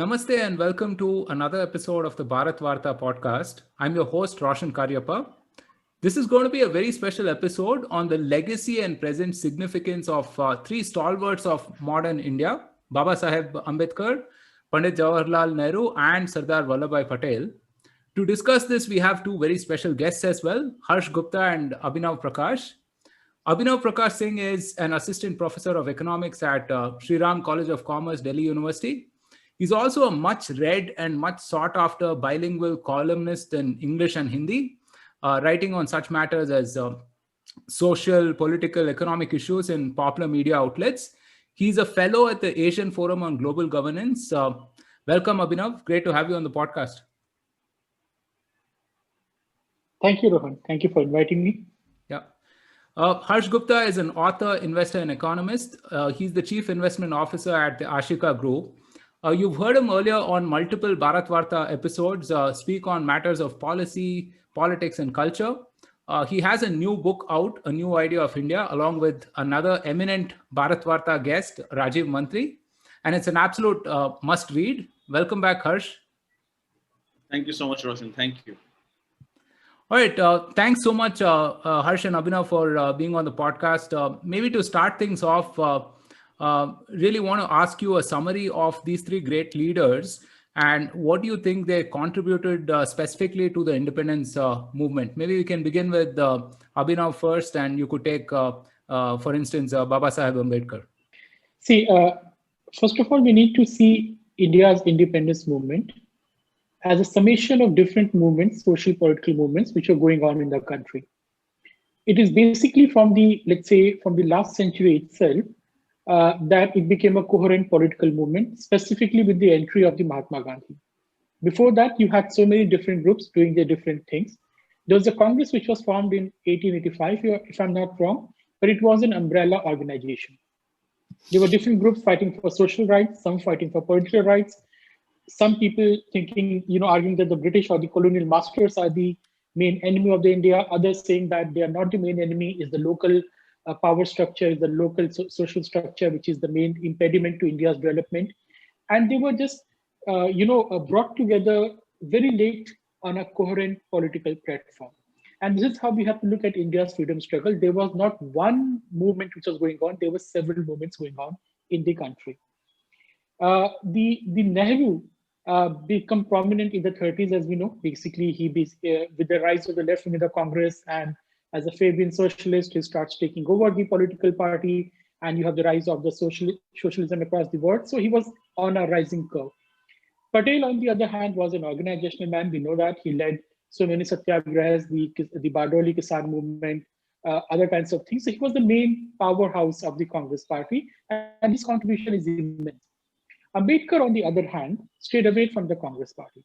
Namaste and welcome to another episode of the Bharat Varta podcast. I'm your host, Roshan Karyappa. This is going to be a very special episode on the legacy and present significance of three stalwarts of modern India, Babasaheb Ambedkar, Pandit Jawaharlal Nehru, and Sardar Patel. To discuss this, we have two very special guests as well, Harsh Gupta and Abhinav Prakash. Abhinav Prakash Singh is an assistant professor of economics at Sri Ram College of Commerce, Delhi University. He's also a much read and much sought after bilingual columnist in English and Hindi, writing on such matters as social, political, economic issues in popular media outlets. He's a fellow at the Asian Forum on Global Governance. Welcome, Abhinav. Great to have you on the podcast. Thank you, Rohan. Thank you for inviting me. Yeah. Harsh Gupta is an author, investor, and economist. He's the chief investment officer at the Ashika Group. You've heard him earlier on multiple Bharat Varta episodes speak on matters of policy, politics, and culture. He has a new book out, A New Idea of India, along with another eminent Bharat Varta guest, Rajiv Mantri. And it's an absolute must read. Welcome back, Harsh. Thank you so much, Roshan. Thank you. All right. Thanks so much, Harsh and Abhinav, for being on the podcast. Maybe to start things off, really want to ask you a summary of these three great leaders and what do you think they contributed specifically to the independence movement. Maybe we can begin with Abhinav first, and you could take, for instance, Babasaheb Ambedkar. See, first of all, we need to see India's independence movement as a summation of different movements, social political movements, which are going on in the country. It is basically from the, let's say, from the last century itself, that it became a coherent political movement, specifically with the entry of the Mahatma Gandhi. Before that, you had so many different groups doing their different things. There was a Congress which was formed in 1885, if I'm not wrong, but it was an umbrella organization. There were different groups fighting for social rights, some fighting for political rights, some people thinking, arguing that the British or the colonial masters are the main enemy of the India, others saying that they are not the main enemy, is the local power structure, the local social structure, which is the main impediment to India's development. And they were just, brought together very late on a coherent political platform. And this is how we have to look at India's freedom struggle. There was not one movement which was going on, there were several movements going on in the country. The Nehru become prominent in the 30s, as we know. Basically, with the rise of the left wing in the Congress, and as a Fabian socialist, he starts taking over the political party, and you have the rise of the socialism across the world. So he was on a rising curve. Patel, on the other hand, was an organizational man. We know that he led so many satyagrahas, the Bardoli Kisan movement, other kinds of things. So he was the main powerhouse of the Congress party, and his contribution is immense. Ambedkar, on the other hand, stayed away from the Congress party.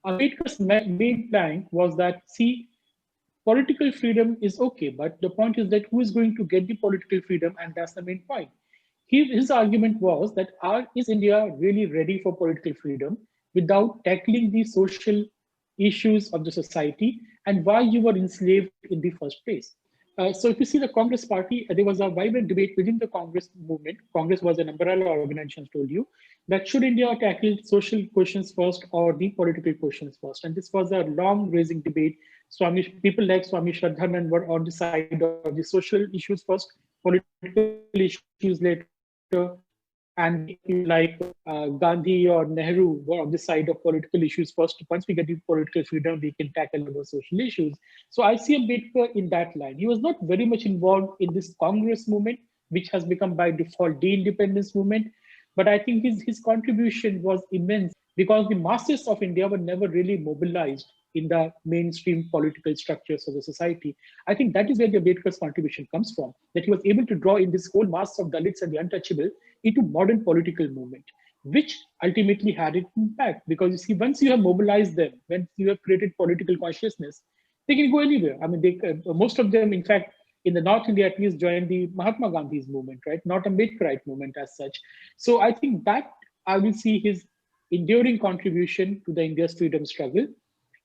Ambedkar's main plank was that, see, political freedom is okay, but the point is that who is going to get the political freedom, and that's the main point. His argument was that is India really ready for political freedom without tackling the social issues of the society and why you were enslaved in the first place? So if you see the Congress party, there was a vibrant debate within the Congress movement. Congress was an umbrella organization, told you, that should India tackle social questions first or the political questions first? And this was a long raising debate. People like Swami Shraddhanand were on the side of the social issues first, political issues later, and people like Gandhi or Nehru were on the side of political issues first. Once we get the political freedom, we can tackle those social issues. So I see Ambedkar in that line. He was not very much involved in this Congress movement, which has become by default de-independence movement. But I think his contribution was immense because the masses of India were never really mobilized in the mainstream political structures of the society. I think that is where the Ambedkar's contribution comes from, that he was able to draw in this whole mass of Dalits and the untouchable into modern political movement, which ultimately had an impact. Because you see, once you have mobilized them, when you have created political consciousness, they can go anywhere. I mean, most of them, in fact, in the North India at least, joined the Mahatma Gandhi's movement, right? Not a Ambedkarite movement as such. So I think that I will see his enduring contribution to the India's freedom struggle.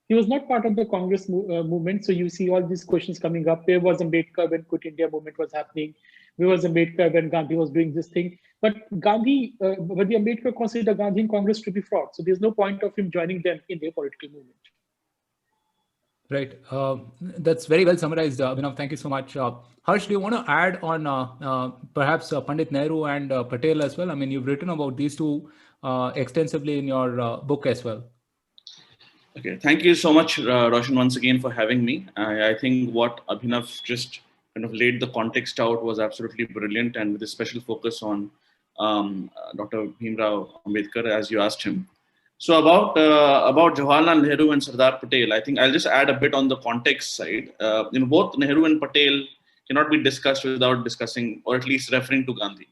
He was not part of the Congress movement. So you see all these questions coming up. Where was Ambedkar when Quit India movement was happening? where was Ambedkar when Gandhi was doing this thing? But but the Ambedkar considered Gandhi and Congress to be fraud. So there's no point of him joining them in their political movement. Right. That's very well summarized, Abhinav. Thank you so much. Harsh, do you want to add on perhaps Pandit Nehru and Patel as well? I mean, you've written about these two extensively in your book as well. Okay, thank you so much, Roshan, once again for having me. I think what Abhinav just kind of laid the context out was absolutely brilliant, and with a special focus on Dr. Bhimrao Ambedkar, as you asked him. So about Jawaharlal Nehru and Sardar Patel, I think I'll just add a bit on the context side. Both Nehru and Patel cannot be discussed without discussing, or at least referring to Gandhi.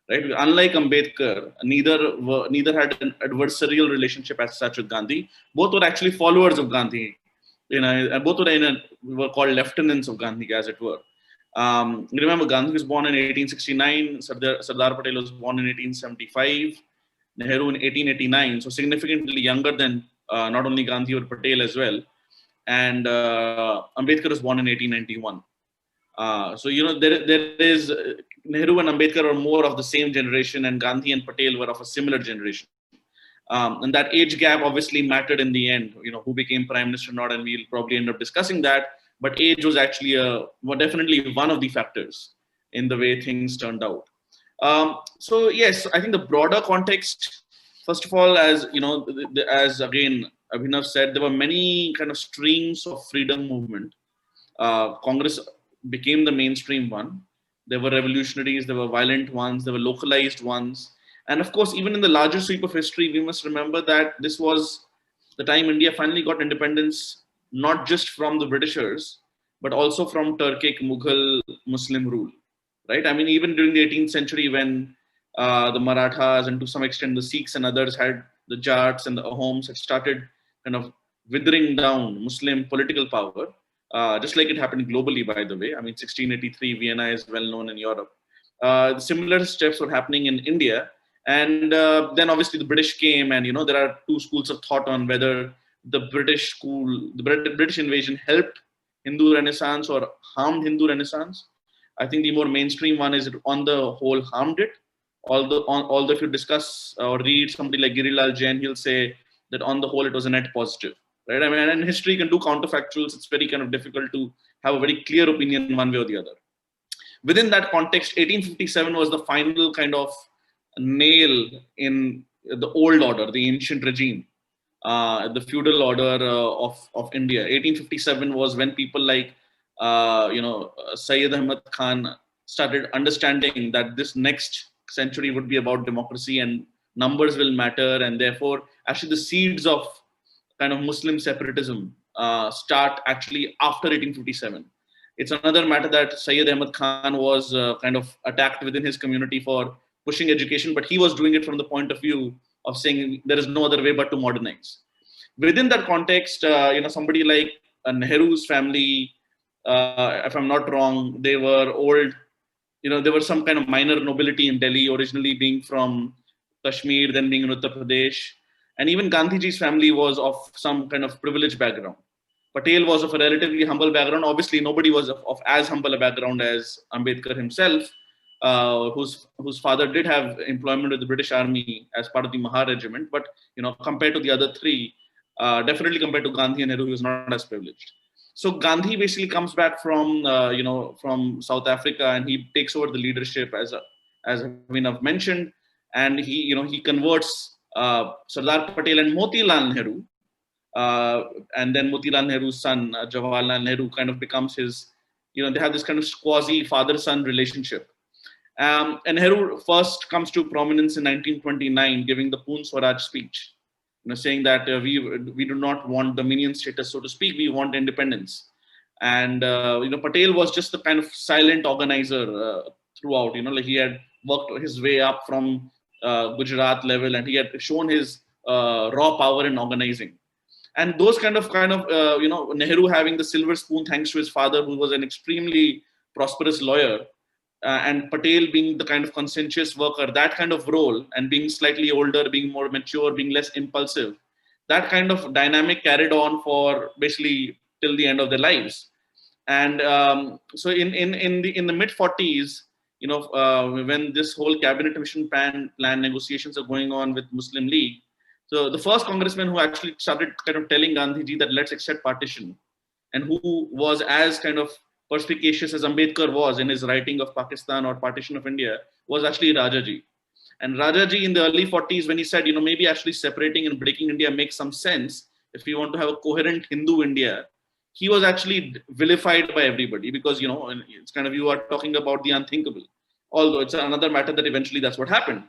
Right? Unlike Ambedkar, neither had an adversarial relationship as such with Gandhi. Both were actually followers of Gandhi. Both were called lieutenants of Gandhi, as it were. Remember, Gandhi was born in 1869. Sardar Patel was born in 1875. Nehru in 1889. So significantly younger than not only Gandhi or Patel as well. And Ambedkar was born in 1891. So there is Nehru and Ambedkar are more of the same generation, and Gandhi and Patel were of a similar generation. And that age gap obviously mattered in the end. Who became prime minister or not, and we'll probably end up discussing that. But age was actually definitely one of the factors in the way things turned out. So yes, I think the broader context. First of all, as as again Abhinav said, there were many kind of streams of freedom movement. Congress became the mainstream one. There were revolutionaries, there were violent ones, there were localized ones. And of course, even in the larger sweep of history, we must remember that this was the time India finally got independence, not just from the Britishers, but also from Turkic Mughal Muslim rule, right? I mean, even during the 18th century when the Marathas and to some extent the Sikhs and others had the Jats and the Ahoms had started kind of withering down Muslim political power, just like it happened globally, by the way. I mean, 1683, Vienna is well known in Europe. Similar steps were happening in India. And then obviously the British came, and there are two schools of thought on whether the British invasion helped Hindu Renaissance or harmed Hindu Renaissance. I think the more mainstream one is it on the whole harmed it. Although if you discuss or read somebody like Girilal Jain, he'll say that on the whole it was a net positive. Right? I mean, and history can do counterfactuals. It's very kind of difficult to have a very clear opinion one way or the other. Within that context, 1857 was the final kind of nail in the old order, the ancient regime, the feudal order of India. 1857 was when people like, Syed Ahmad Khan started understanding that this next century would be about democracy and numbers will matter. And therefore, actually the seeds of kind of Muslim separatism start actually after 1857. It's another matter that Syed Ahmad Khan was kind of attacked within his community for pushing education, but he was doing it from the point of view of saying there is no other way but to modernize. Within that context, somebody like Nehru's family, if I'm not wrong, they were old. There was some kind of minor nobility in Delhi, originally being from Kashmir, then being in Uttar Pradesh. And even Gandhiji's family was of some kind of privileged background. Patel was of a relatively humble background. Obviously, nobody was of as humble a background as Ambedkar himself, whose father did have employment with the British Army as part of the Mahar Regiment. But compared to the other three, definitely compared to Gandhi and Nehru, he was not as privileged. So Gandhi basically comes back from from South Africa, and he takes over the leadership as Abhinav mentioned, and he converts Sardar Patel and Motilal Nehru, and then Motilal Nehru's son Jawaharlal Nehru kind of becomes his. They have this kind of quasi father-son relationship. And Nehru first comes to prominence in 1929, giving the Poon Swaraj speech. Saying that we do not want dominion status, so to speak, we want independence. And Patel was just the kind of silent organizer throughout. Like he had worked his way up from Gujarat level, and he had shown his raw power in organizing. And those kind of Nehru having the silver spoon thanks to his father, who was an extremely prosperous lawyer, and Patel being the kind of conscientious worker, that kind of role, and being slightly older, being more mature, being less impulsive, that kind of dynamic carried on for basically till the end of their lives. And so in the mid 40s, when this whole cabinet mission plan negotiations are going on with Muslim League. So the first congressman who actually started kind of telling Gandhiji that let's accept partition, and who was as kind of perspicacious as Ambedkar was in his writing of Pakistan or partition of India, was actually Rajaji. And Rajaji in the early 40s, when he said, maybe actually separating and breaking India makes some sense if you want to have a coherent Hindu India, he was actually vilified by everybody because, it's kind of, you are talking about the unthinkable. Although it's another matter that eventually that's what happened.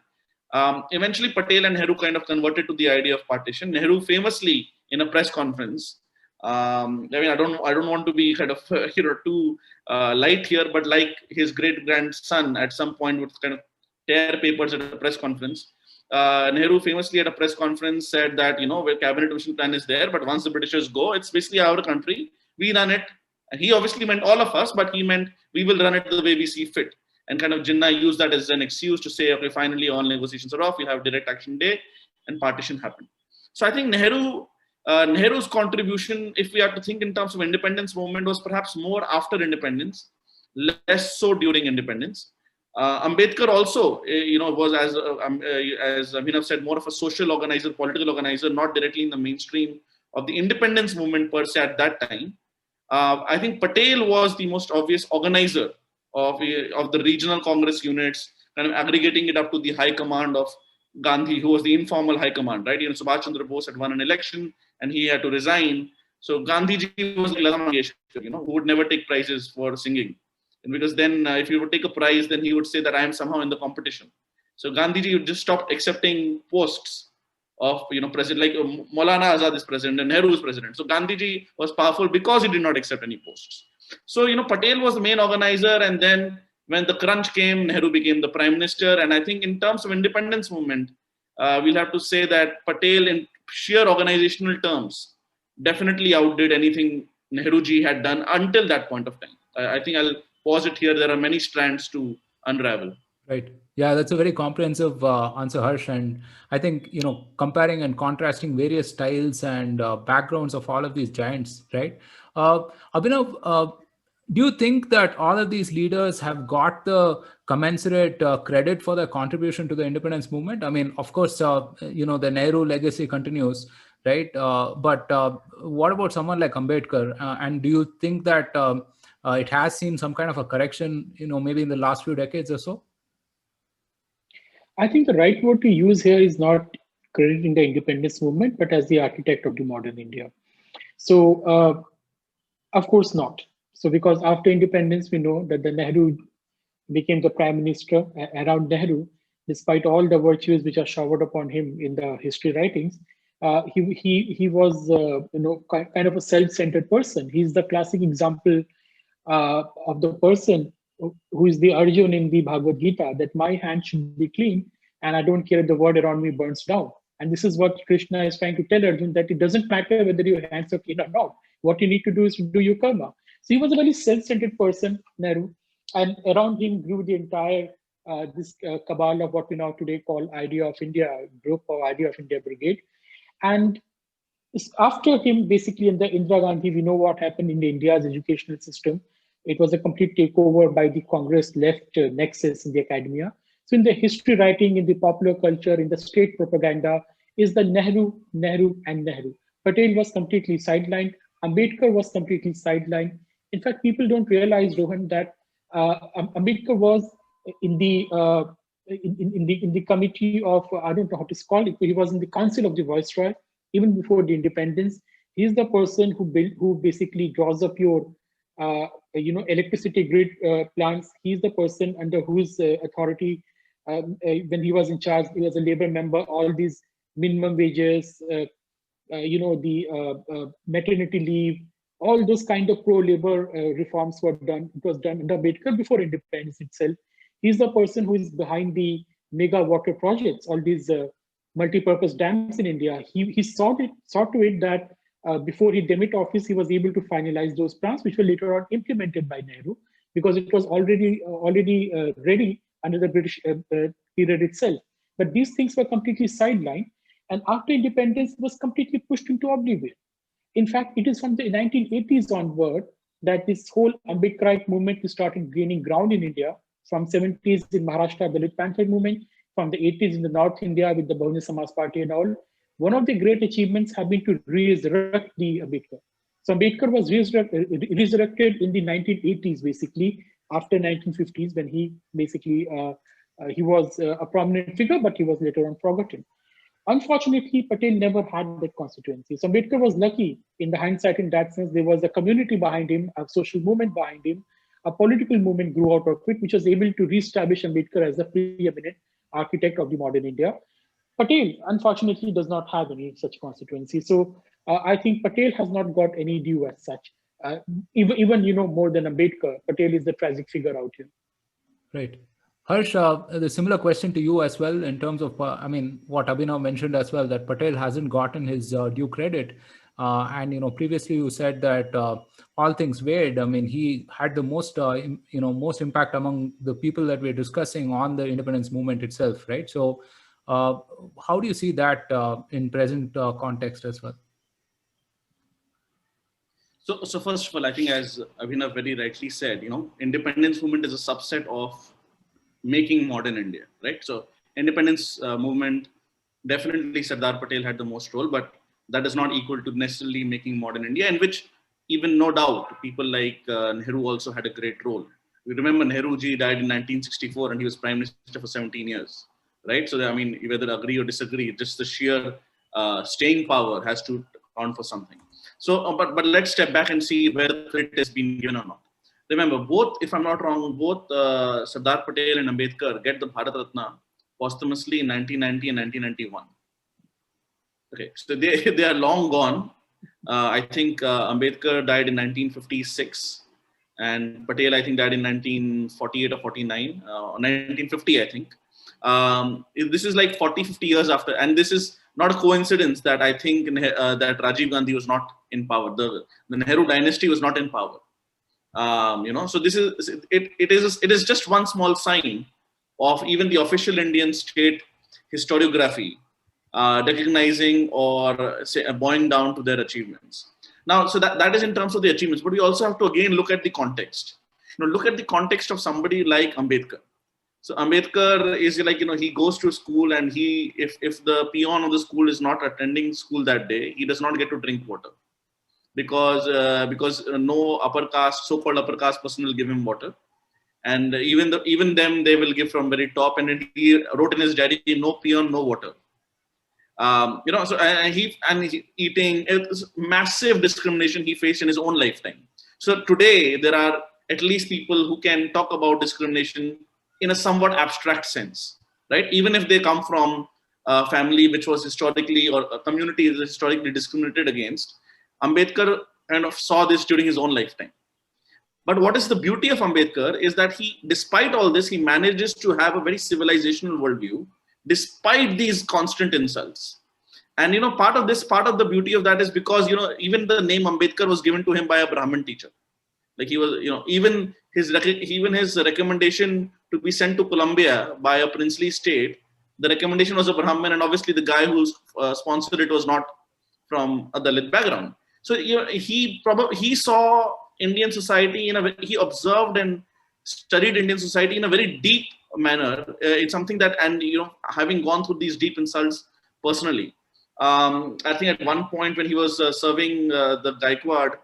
Eventually, Patel and Nehru kind of converted to the idea of partition. Nehru famously, in a press conference, I don't want to be kind of too light here, but like his great grandson at some point would kind of tear papers at a press conference. Nehru famously at a press conference said that where cabinet mission plan is there, but once the Britishers go, it's basically our country. We run it. And he obviously meant all of us, but he meant we will run it the way we see fit. And kind of Jinnah used that as an excuse to say, okay, finally all negotiations are off. We'll have direct action day, and partition happened. So I think Nehru's contribution, if we have to think in terms of independence movement, was perhaps more after independence, less so during independence. Ambedkar also, was as Abhinav said, more of a social organizer, political organizer, not directly in the mainstream of the independence movement per se at that time. I think Patel was the most obvious organizer of the regional Congress units, kind of aggregating it up to the high command of Gandhi, who was the informal high command, right? Subhash Chandra Bose had won an election and he had to resign. So Gandhiji was like Lata Mangeshkar, who would never take prizes for singing. And because then if he would take a prize, then he would say that I am somehow in the competition. So Gandhiji would just stop accepting posts of, president, like Maulana Azad is president and Nehru is president. So Gandhiji was powerful because he did not accept any posts. So, Patel was the main organizer, and then when the crunch came, Nehru became the prime minister. And I think in terms of independence movement, we'll have to say that Patel in sheer organizational terms definitely outdid anything Nehruji had done until that point of time. I think I'll pause it here. There are many strands to unravel. Right. Yeah, that's a very comprehensive answer, Harsh. And I think, comparing and contrasting various styles and backgrounds of all of these giants, right? Abhinav, do you think that all of these leaders have got the commensurate credit for their contribution to the independence movement? I mean, of course, the Nehru legacy continues, right? But what about someone like Ambedkar? And do you think that it has seen some kind of a correction, maybe in the last few decades or so? I think the right word to use here is not crediting the independence movement, but as the architect of the modern India. So, of course not. So, because after independence, we know that the Nehru became the prime minister. Around Nehru, despite all the virtues which are showered upon him in the history writings, he was kind of a self-centered person. He's the classic example of the person who is the Arjun in the Bhagavad Gita, that my hand should be clean and I don't care if the world around me burns down. And this is what Krishna is trying to tell Arjun, that it doesn't matter whether your hands are clean or not. What you need to do is to do your karma. So he was a very self-centered person, Nehru, and around him grew the entire this cabal of what we now today call Idea of India group or Idea of India Brigade. And after him, basically in the Indira Gandhi, we know what happened in India's educational system. It was a complete takeover by the Congress left nexus in the academia. So in the history writing, in the popular culture, in the state propaganda, is the Nehru, and Nehru. Patel was completely sidelined. Ambedkar was completely sidelined. In fact, people don't realize, Rohan, that Ambedkar was in the committee of, I don't know how to call it, but he was in the council of the Viceroy even before the independence. He's the person who basically draws up your electricity grid plans. He's the person under whose authority, when he was in charge, he was a labor member, all these minimum wages, the maternity leave, all those kind of pro-labor reforms were done. It was done under Ambedkar before independence itself. He's the person who is behind the mega water projects, all these multi-purpose dams in India. He saw to it that before he demit office, he was able to finalize those plans, which were later on implemented by Nehru, because it was already ready under the British period itself. But these things were completely sidelined, and after independence, it was completely pushed into oblivion. In fact, it is from the 1980s onward that this whole Ambedkarite movement started gaining ground in India, from 70s in Maharashtra, Dalit Panther movement, from the 80s in the North India with the Bahujana Samaj Party and all. One of the great achievements have been to resurrect the Ambedkar. So Ambedkar was resurrected in the 1980s, basically, after 1950s, when he basically, he was a prominent figure, but he was later on forgotten. Unfortunately, Patel never had that constituency. So Ambedkar was lucky in the hindsight in that sense. There was a community behind him, a social movement behind him, a political movement grew out of it, which was able to reestablish Ambedkar as the preeminent architect of the modern India. Patel, unfortunately, does not have any such constituency. So I think Patel has not got any due as such. Even more than Ambedkar, Patel is the tragic figure out here. Right. Harsh, the similar question to you as well in terms of, what Abhinav mentioned as well, that Patel hasn't gotten his due credit. And, previously you said that all things weighed. I mean, he had the most, most impact among the people that we're discussing on the independence movement itself, right? So how do you see that in present context as well? So first of all, I think as Abhinav very rightly said, independence movement is a subset of making modern India, right? So independence movement, definitely Sardar Patel had the most role, but that is not equal to necessarily making modern India, in which even no doubt people like Nehru also had a great role. We remember Nehru ji died in 1964 and he was prime minister for 17 years, right? So I mean, whether agree or disagree, just the sheer staying power has to count for something. So, but let's step back and see where the credit has been given or not. Remember, both, if I'm not wrong, both Sardar Patel and Ambedkar get the Bharat Ratna posthumously in 1990 and 1991. Okay, so they are long gone. I think Ambedkar died in 1956 and Patel, I think, died in 1948 or 49, 1950, I think. This is like 40, 50 years after, and this is not a coincidence that I think that Rajiv Gandhi was not in power. The Nehru dynasty was not in power. So this is it is just one small sign of even the official Indian state historiography recognizing or bowing down to their achievements. Now, so that is in terms of the achievements, but we also have to again look at the context. Look at the context of somebody like Ambedkar. So Ambedkar is like, he goes to school and if the peon of the school is not attending school that day, he does not get to drink water. Because no upper caste, so-called upper caste person will give him water, and even them they will give from very top. And he wrote in his diary, "No peon, no water." So he eating, it's massive discrimination he faced in his own lifetime. So today there are at least people who can talk about discrimination in a somewhat abstract sense, right? Even if they come from a family which was historically, or a community is historically discriminated against. Ambedkar kind of saw this during his own lifetime. But what is the beauty of Ambedkar is that he, despite all this, he manages to have a very civilizational worldview, despite these constant insults. And part of the beauty of that is because even the name Ambedkar was given to him by a Brahmin teacher. Like he was, even his recommendation to be sent to Columbia by a princely state, the recommendation was a Brahmin, and obviously the guy who sponsored it was not from a Dalit background. So he saw Indian society he observed and studied Indian society in a very deep manner. It's something that, and having gone through these deep insults personally, I think at one point when he was serving the Gaikwad,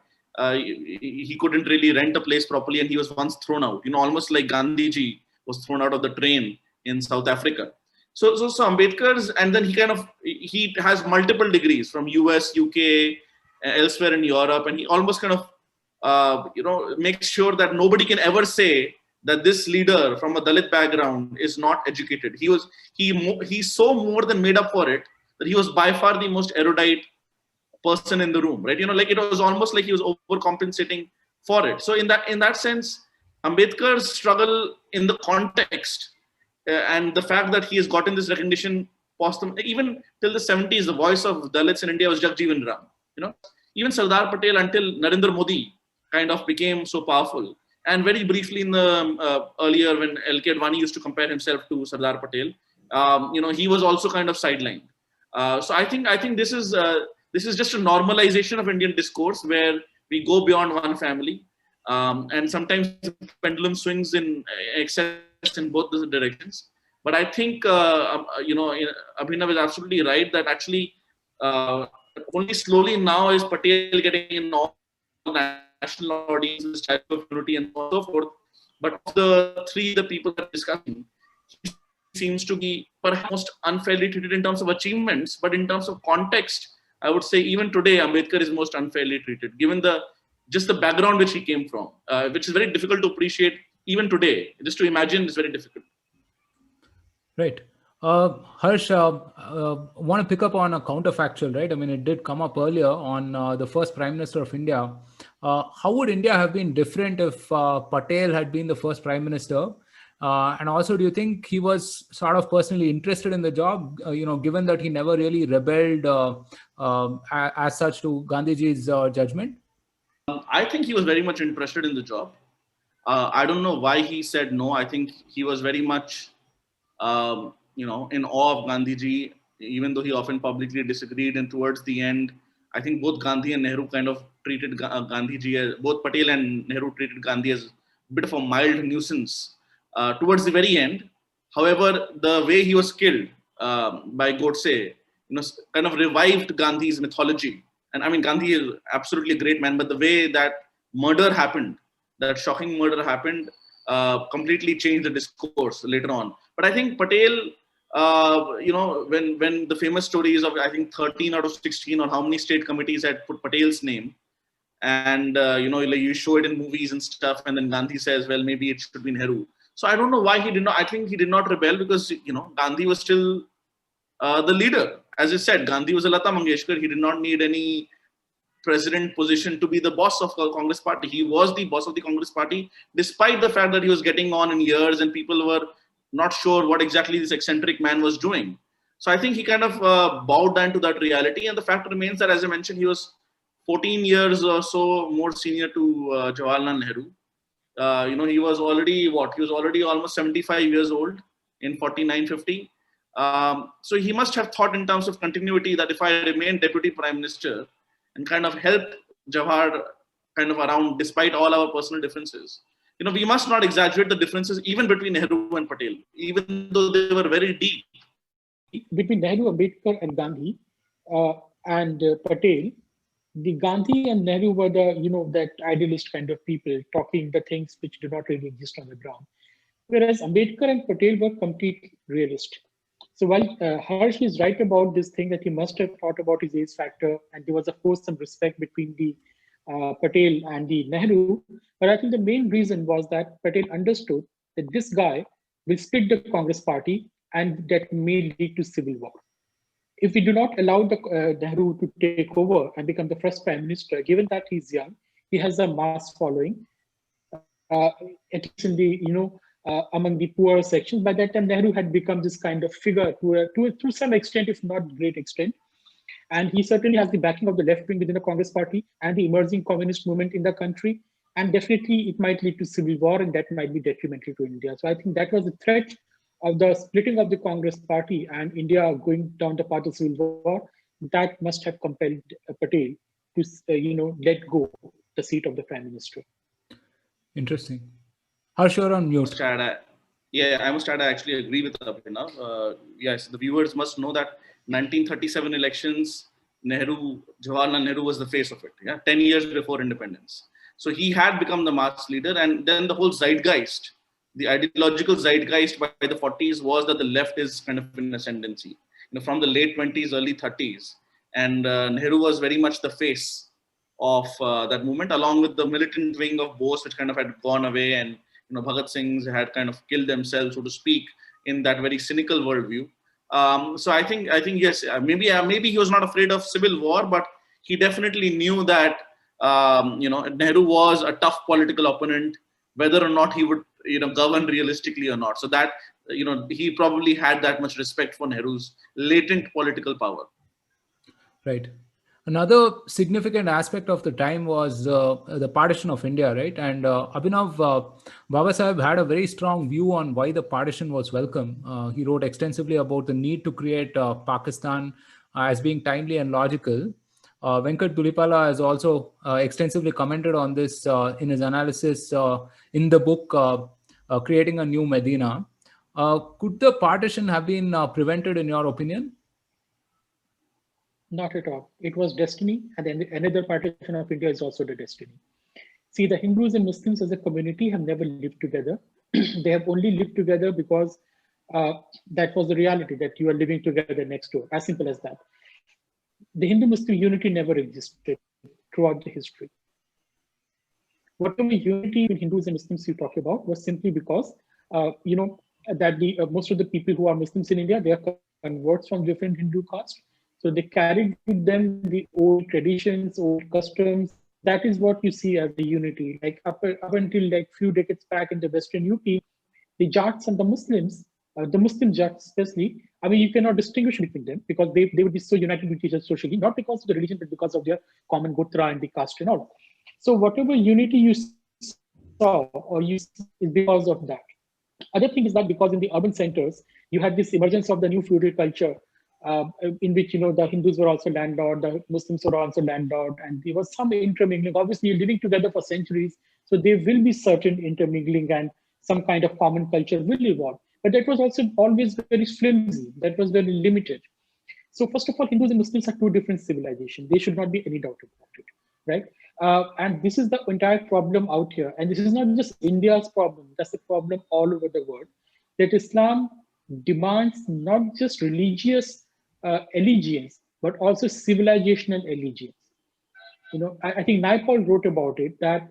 he couldn't really rent a place properly, and he was once thrown out. Almost like Gandhiji was thrown out of the train in South Africa. So Ambedkar's, and then he has multiple degrees from US, UK, elsewhere in Europe, and he almost kind of makes sure that nobody can ever say that this leader from a Dalit background is not educated. He so more than made up for it that he was by far the most erudite person in the room, right? Like it was almost like he was overcompensating for it. So in that sense, Ambedkar's struggle in the context and the fact that he has gotten this recognition even till the 70s, the voice of Dalits in India was Jagjeevan Ram. Even Sardar Patel, until Narendra Modi kind of became so powerful. And very briefly in the earlier, when LK Advani used to compare himself to Sardar Patel, he was also kind of sidelined. So I think this is just a normalization of Indian discourse where we go beyond one family, and sometimes the pendulum swings in excess in both the directions. But I think, Abhinav is absolutely right that actually only slowly now is Patel getting in all national audiences, type of unity and so forth. But of the three, the people that are discussing, he seems to be perhaps most unfairly treated in terms of achievements, but in terms of context, I would say even today, Ambedkar is most unfairly treated, given just the background which he came from, which is very difficult to appreciate even today. Just to imagine is very difficult. Right. Harsh, want to pick up on a counterfactual, right? I mean, it did come up earlier on the first Prime Minister of India. How would India have been different if Patel had been the first Prime Minister? And also, do you think he was sort of personally interested in the job, given that he never really rebelled as such to Gandhiji's judgment? I think he was very much interested in the job. I don't know why he said no. I think he was very much in awe of Gandhiji, even though he often publicly disagreed. And towards the end, I think both Gandhi and Nehru kind of treated Gandhiji as, both Patel and Nehru treated Gandhi as a bit of a mild nuisance towards the very end. However, the way he was killed by Godse, kind of revived Gandhi's mythology. And I mean, Gandhi is absolutely a great man, but the way that murder happened, that shocking murder happened, completely changed the discourse later on. But I think Patel, when the famous stories of, I think 13 out of 16 or how many state committees had put Patel's name, and you show it in movies and stuff, and then Gandhi says, well, maybe it should be Nehru. So I don't know why he did not. I think he did not rebel because Gandhi was still the leader. As I said, Gandhi was a Lata Mangeshkar. He did not need any president position to be the boss of the Congress party. He was the boss of the Congress party, despite the fact that he was getting on in years and people were not sure what exactly this eccentric man was doing. So I think he kind of bowed down to that reality. And the fact remains that, as I mentioned, he was 14 years or so more senior to Jawaharlal Nehru. He was already almost 75 years old in 49-50. So he must have thought in terms of continuity that if I remain deputy prime minister and kind of help Jawahar kind of around despite all our personal differences, we must not exaggerate the differences even between Nehru and Patel, even though they were very deep. Between Nehru, Ambedkar and Gandhi and Patel, the Gandhi and Nehru were that idealist kind of people talking the things which do not really exist on the ground. Whereas Ambedkar and Patel were complete realists. So while Harsh is right about this thing that he must have thought about his age factor, and there was of course some respect between the Patel and the Nehru, but I think the main reason was that Patel understood that this guy will split the Congress party and that may lead to civil war. If we do not allow the Nehru to take over and become the first prime minister, given that he's young, he has a mass following, at least in the among the poor sections. By that time, Nehru had become this kind of figure to some extent, if not great extent. And he certainly has the backing of the left wing within the Congress party and the emerging communist movement in the country. And definitely it might lead to civil war, and that might be detrimental to India. So I think that was the threat of the splitting of the Congress party and India going down the path of civil war. That must have compelled Patel to let go the seat of the prime minister. Interesting. Harsh, you're on mute. I must add, I actually agree with Abhinav. Yes, the viewers must know that 1937 elections, Jawaharlal Nehru was the face of it. 10 years before independence. So he had become the mass leader, and then the whole zeitgeist, the ideological zeitgeist by the 40s was that the left is kind of in ascendancy. From the late 20s, early 30s, and Nehru was very much the face of that movement, along with the militant wing of Bose, which kind of had gone away, and Bhagat Singhs had kind of killed themselves, so to speak, in that very cynical worldview. So I think yes, maybe he was not afraid of civil war, but he definitely knew that Nehru was a tough political opponent, whether or not he would govern realistically or not. So that he probably had that much respect for Nehru's latent political power. Right. Another significant aspect of the time was the partition of India, right? And Abhinav, Babasaheb had a very strong view on why the partition was welcome. He wrote extensively about the need to create Pakistan as being timely and logical. Venkat Tulipala has also extensively commented on this in his analysis in the book creating a new Medina. Could the partition have been prevented, in your opinion? Not at all. It was destiny, and then another partition of India is also the destiny. See, the Hindus and Muslims as a community have never lived together. They have only lived together because that was the reality, that you are living together next door, as simple as that. The Hindu-Muslim unity never existed throughout the history. Whatever unity between Hindus and Muslims you talk about was simply because, that most of the people who are Muslims in India, they are converts from different Hindu castes. So they carried with them the old traditions, old customs. That is what you see as the unity. Like up until like few decades back in the Western UP, the Jats and the Muslim Jats especially, I mean, you cannot distinguish between them because they would be so united with each other socially, not because of the religion, but because of their common gotra and the caste and all. So whatever unity you saw or you see is because of that. Other thing is that because in the urban centers, you had this emergence of the new feudal culture, in which the Hindus were also landlord, the Muslims were also landlord, and there was some intermingling. Obviously, you're living together for centuries, so there will be certain intermingling and some kind of common culture will evolve. But that was also always very flimsy. That was very limited. So first of all, Hindus and Muslims are two different civilizations. There should not be any doubt about it, right? And this is the entire problem out here. And this is not just India's problem. That's a problem all over the world. That Islam demands not just religious allegiance, but also civilizational allegiance. I think Naipaul wrote about it, that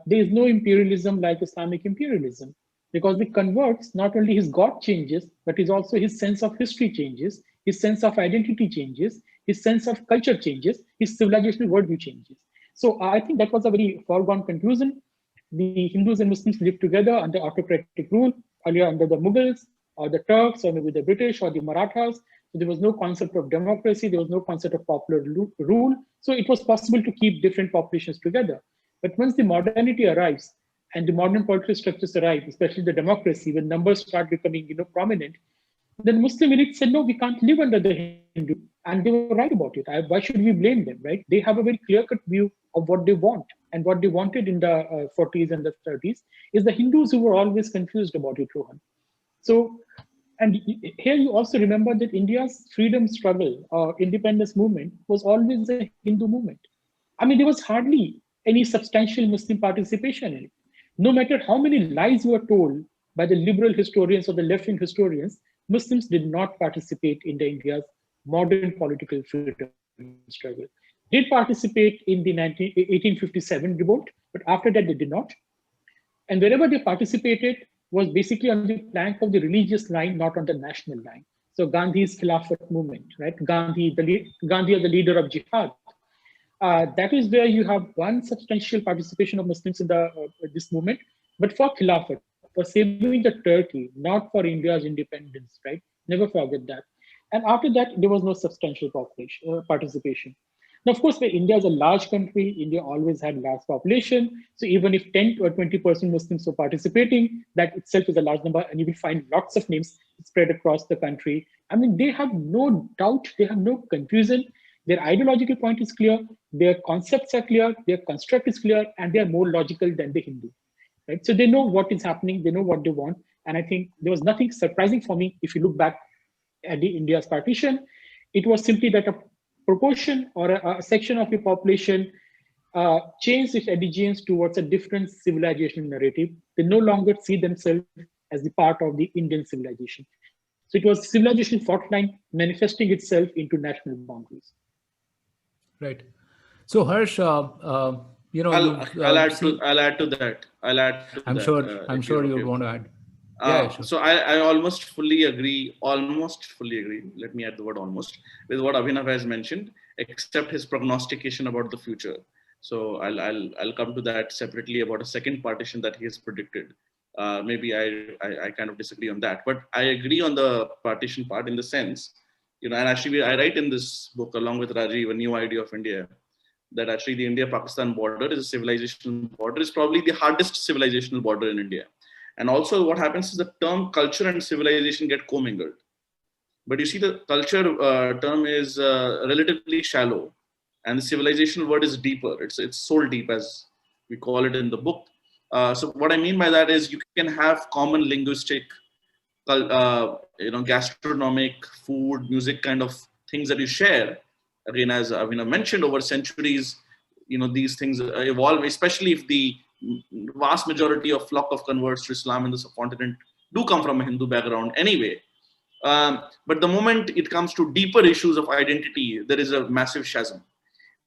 there is no imperialism like Islamic imperialism, because the converts, not only his God changes, but also his sense of history changes, his sense of identity changes, his sense of culture changes, his civilizational worldview changes. So I think that was a very foregone conclusion. The Hindus and Muslims lived together under autocratic rule, earlier under the Mughals or the Turks or maybe the British or the Marathas. So there was no concept of democracy, there was no concept of popular rule. So it was possible to keep different populations together. But once the modernity arrives and the modern political structures arrive, especially the democracy, when numbers start becoming prominent, then Muslim elite said, no, we can't live under the Hindu. And they were right about it. Why should we blame them, right? They have a very clear-cut view of what they want. And what they wanted in the 40s and the 30s is the Hindus who were always confused about it, Rohan. So, and here you also remember that India's freedom struggle or independence movement was always a Hindu movement. I mean, there was hardly any substantial Muslim participation in it. No matter how many lies were told by the liberal historians or the left-wing historians, Muslims did not participate in the India's modern political freedom struggle. Did participate in the 1857 revolt, but after that they did not. And wherever they participated was basically on the plank of the religious line, not on the national line. So Gandhi's Khilafat movement, right? Gandhi as the leader of jihad. That is where you have one substantial participation of Muslims in this movement, but for Khilafat, for saving the Turkey, not for India's independence, right? Never forget that. And after that, there was no substantial participation. Now, of course, India is a large country. India always had large population. So even if 10 or 20% Muslims were participating, that itself is a large number, and you will find lots of names spread across the country. I mean, they have no doubt, they have no confusion. Their ideological point is clear, their concepts are clear, their construct is clear, and they are more logical than the Hindu. Right? So they know what is happening, they know what they want. And I think there was nothing surprising for me if you look back at the India's partition. It was simply that a proportion or a section of the population changed its allegiance towards a different civilization narrative. They no longer see themselves as the part of the Indian civilization. So it was civilization fault line manifesting itself into national boundaries. Right. So Harsh, I'll add to that. I'm sure you would want to add. Yeah, sure. So I almost fully agree. Let me add the word almost with what Abhinav has mentioned, except his prognostication about the future. So I'll come to that separately about a second partition that he has predicted. Maybe I kind of disagree on that, but I agree on the partition part in the sense, and actually I write in this book along with Rajiv, A New Idea of India, that actually the India-Pakistan border is a civilizational border. It's probably the hardest civilizational border in India. And also what happens is the term culture and civilization get commingled. But you see the culture term is relatively shallow and the civilizational word is deeper. It's soul deep, as we call it in the book. So what I mean by that is you can have common linguistic, gastronomic, food, music kind of things that you share. Again, as Abhinav mentioned, over centuries, these things evolve, especially if the vast majority of flock of converts to Islam in the subcontinent do come from a Hindu background anyway. But the moment it comes to deeper issues of identity, there is a massive chasm.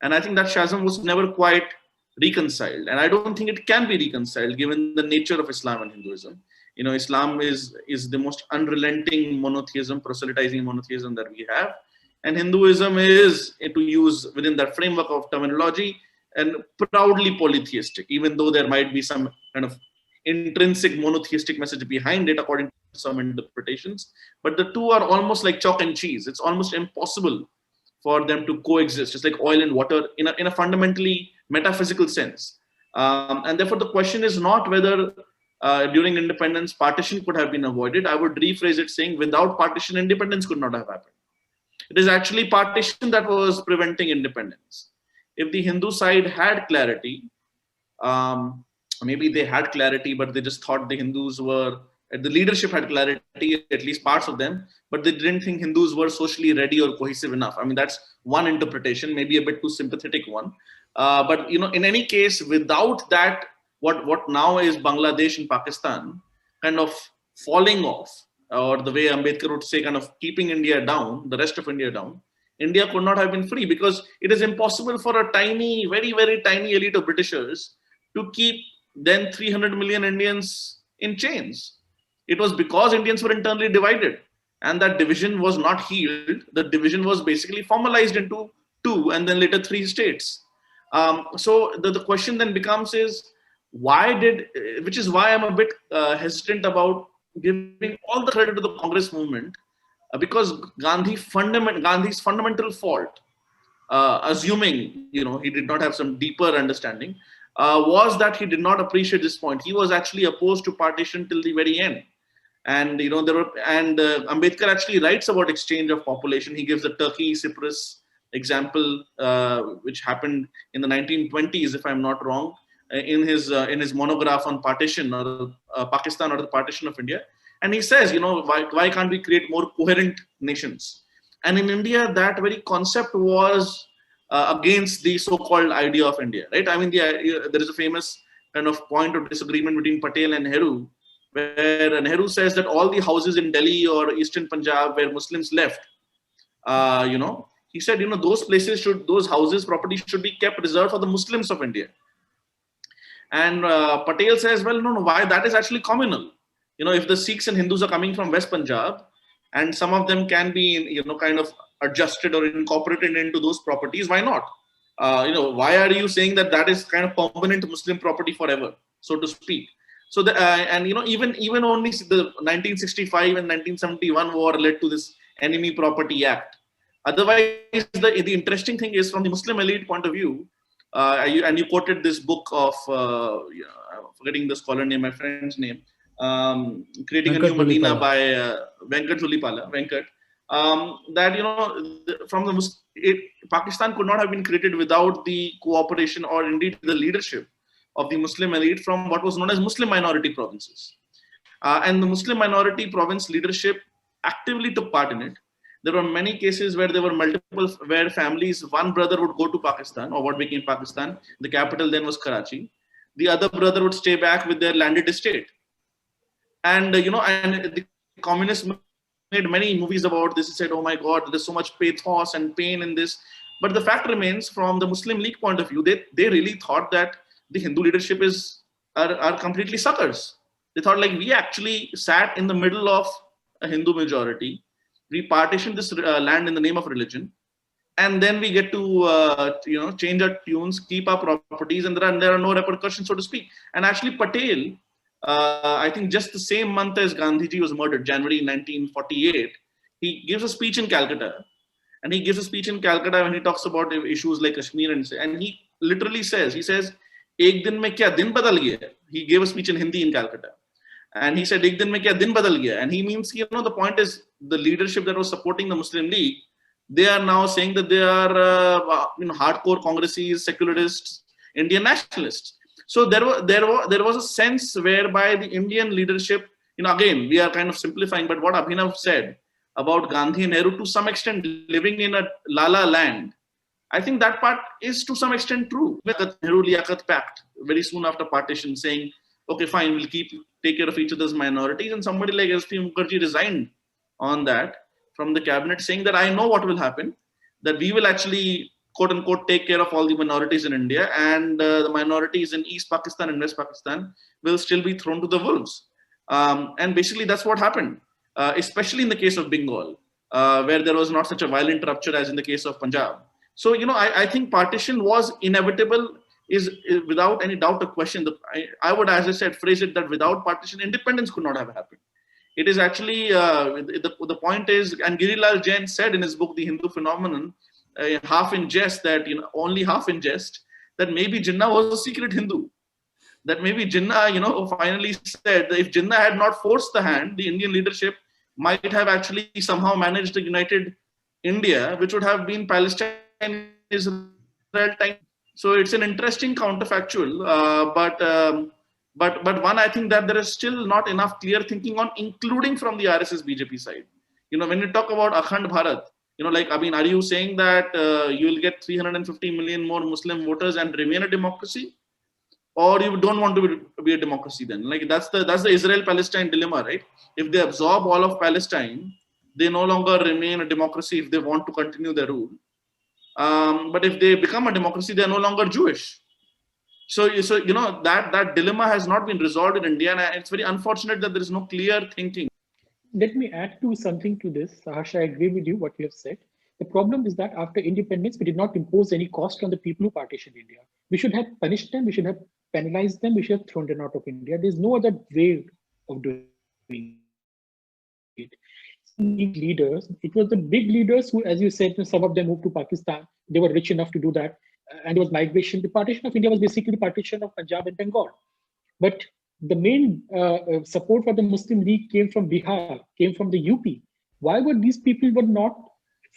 And I think that chasm was never quite reconciled. And I don't think it can be reconciled given the nature of Islam and Hinduism. Islam is the most unrelenting monotheism, proselytizing monotheism that we have. And Hinduism is, to use within that framework of terminology, and proudly polytheistic, even though there might be some kind of intrinsic monotheistic message behind it, according to some interpretations. But the two are almost like chalk and cheese. It's almost impossible for them to coexist, just like oil and water in a fundamentally metaphysical sense. And therefore, the question is not whether during independence partition could have been avoided. I would rephrase it saying without partition, independence could not have happened. It is actually partition that was preventing independence. If the Hindu side had clarity, maybe they had clarity, but they just thought the Hindus were, the leadership had clarity, at least parts of them, but they didn't think Hindus were socially ready or cohesive enough. I mean, that's one interpretation, maybe a bit too sympathetic one. But in any case, without that, what now is Bangladesh and Pakistan kind of falling off, or the way Ambedkar would say, kind of keeping India down, the rest of India down, India could not have been free, because it is impossible for a tiny, very, very tiny elite of Britishers to keep then 300 million Indians in chains. It was because Indians were internally divided, and that division was not healed. The division was basically formalized into 2 and then later 3 states. So the question then becomes which is why I'm a bit hesitant about giving all the credit to the Congress movement, because Gandhi's fundamental fault, assuming he did not have some deeper understanding, was that he did not appreciate this point. He was actually opposed to partition till the very end. And Ambedkar actually writes about exchange of population. He gives the Turkey-Cyprus example, which happened in the 1920s, if I'm not wrong, in his monograph on partition, or Pakistan, or the partition of India. And he says, why can't we create more coherent nations? And in India, that very concept was against the so-called idea of India, right? I mean, there is a famous kind of point of disagreement between Patel and Nehru, where Nehru says that all the houses in Delhi or Eastern Punjab where Muslims left, he said, those houses, property should be kept reserved for the Muslims of India. And Patel says, well, no, why? That is actually communal. If the Sikhs and Hindus are coming from West Punjab, and some of them can be, kind of adjusted or incorporated into those properties, why not? Why are you saying that is kind of permanent Muslim property forever, so to speak? So even only the 1965 and 1971 war led to this Enemy Property Act. Otherwise, the interesting thing is, from the Muslim elite point of view, and you quoted this book of, forgetting the scholar name, my friend's name, Creating a New Medina by Venkat Zulipala, that, Pakistan could not have been created without the cooperation or indeed the leadership of the Muslim elite from what was known as Muslim minority provinces. And the Muslim minority province leadership actively took part in it. There were many cases where there were where families, one brother would go to Pakistan, or what became Pakistan. The capital then was Karachi. The other brother would stay back with their landed estate. And, and the communists made many movies about this. He said, oh my God, there's so much pathos and pain in this. But the fact remains, from the Muslim League point of view, they really thought that the Hindu leadership are completely suckers. They thought, like, we actually sat in the middle of a Hindu majority. We partitioned this land in the name of religion, and then we get to change our tunes, keep our properties, and there are no repercussions, so to speak. And actually, Patel, I think just the same month as Gandhiji was murdered, January 1948, he gives a speech in Calcutta, and he gives a speech in Calcutta when he talks about issues like Kashmir, and he literally says, "Ek din mein kya din badal gaya?" He gave a speech in Hindi in Calcutta. And he said, "Ek din mein kya din badal gaya?" And he means, the point is, the leadership that was supporting the Muslim League, they are now saying that they are, hardcore Congressies, secularists, Indian nationalists. So there was a sense whereby the Indian leadership, again, we are kind of simplifying, but what Abhinav said about Gandhi and Nehru, to some extent living in a la-la land, I think that part is to some extent true. Nehru-Liaquat Pact, very soon after partition, saying, okay, fine, we'll take care of each other's minorities. And somebody like S.P. Mukherjee resigned on that from the cabinet, saying that I know what will happen, that we will actually, quote unquote, take care of all the minorities in India, and the minorities in East Pakistan and West Pakistan will still be thrown to the wolves. And basically that's what happened, especially in the case of Bengal, where there was not such a violent rupture as in the case of Punjab. So, I think partition was inevitable, is without any doubt a question. I would, as I said, phrase it that without partition, independence could not have happened. It is actually, the point is, and Girilal Jain said in his book, The Hindu Phenomenon, half in jest, that, only half in jest, that maybe Jinnah was a secret Hindu. That maybe Jinnah, finally said that if Jinnah had not forced the hand, the Indian leadership might have actually somehow managed a united India, which would have been Palestine, Israel time. So it's an interesting counterfactual, but one, I think that there is still not enough clear thinking on, including from the RSS BJP side. When you talk about Akhand Bharat, are you saying that you will get 350 million more Muslim voters and remain a democracy? Or you don't want to be a democracy then? Like that's the Israel-Palestine dilemma, right? If they absorb all of Palestine, they no longer remain a democracy if they want to continue their rule. But if they become a democracy, they are no longer Jewish. So that dilemma has not been resolved in India, and it's very unfortunate that there is no clear thinking. Let me add to something to this. Sahash, I agree with you what you have said. The problem is that after independence, we did not impose any cost on the people who partitioned India. We should have punished them, we should have penalized them, we should have thrown them out of India. There's no other way of doing it. Leaders, it was the big leaders who, as you said, some of them moved to Pakistan. They were rich enough to do that. And there was migration. The partition of India was basically the partition of Punjab and Bengal. But the main support for the Muslim League came from Bihar, came from the UP. Why were these people not